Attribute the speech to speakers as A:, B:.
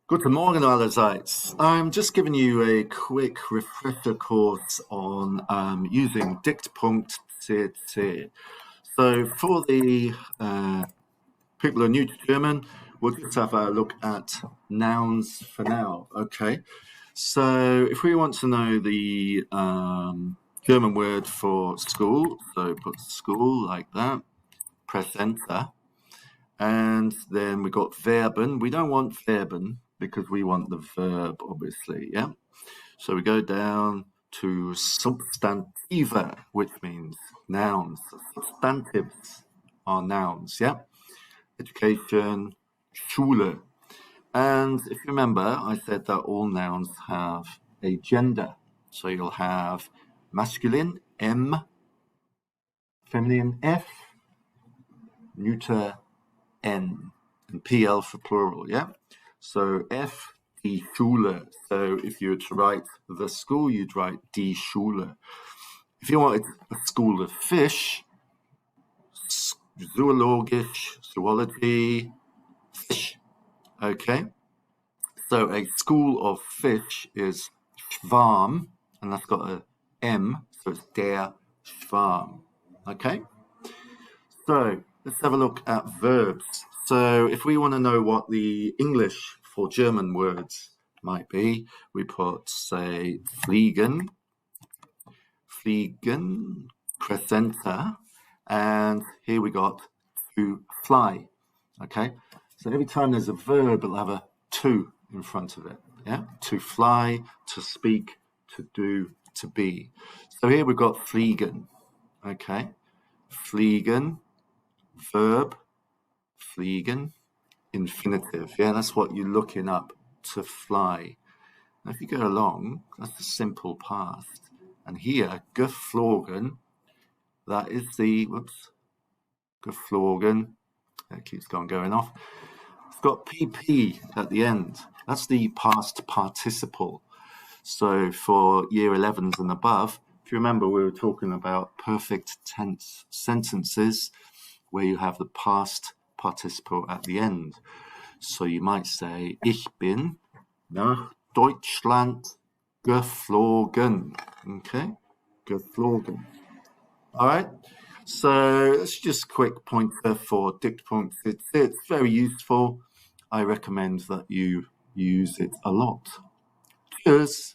A: Guten Morgen allerseits. I'm just giving you a quick refresher course on using dict.cc. So for the people who are new to German, we'll just have a look at nouns for now, okay? So if we want to know the German word for school, so put school like that, press enter. And then we got verben. We don't want verben because we want the verb, obviously, yeah? So we go down to substantive, which means nouns. Substantives are nouns, yeah? Education, Schule. And if you remember, I said that all nouns have a gender. So you'll have masculine, M, feminine, F, neuter, N, and PL for plural, yeah? So F, die Schule. So if you were to write the school, you'd write die Schule. If you wanted a school of fish, zoologisch, zoology, fish, okay? So a school of fish is Schwarm, and that's got a M, so it's der Schwarm, okay? So let's have a look at verbs. So if we want to know what the English for German words might be, we put, say, fliegen, press enter, and here we got to fly, okay? So every time there's a verb, it'll have a to in front of it, yeah? To fly, to speak, to do, to be. So here we've got fliegen, okay? Fliegen, verb, fliegen, infinitive. Yeah, that's what you're looking up, to fly. Now, if you go along, that's the simple past. And here, geflogen, that is the, geflogen, that keeps going off. It's got PP at the end. That's the past participle. So for year 11s and above, if you remember, we were talking about perfect tense sentences where you have the past participle at the end. So you might say, ich bin nach Deutschland geflogen. Okay, geflogen. All right, so it's just a quick pointer for dict.cc. It's very useful. I recommend that you use it a lot. Cheers.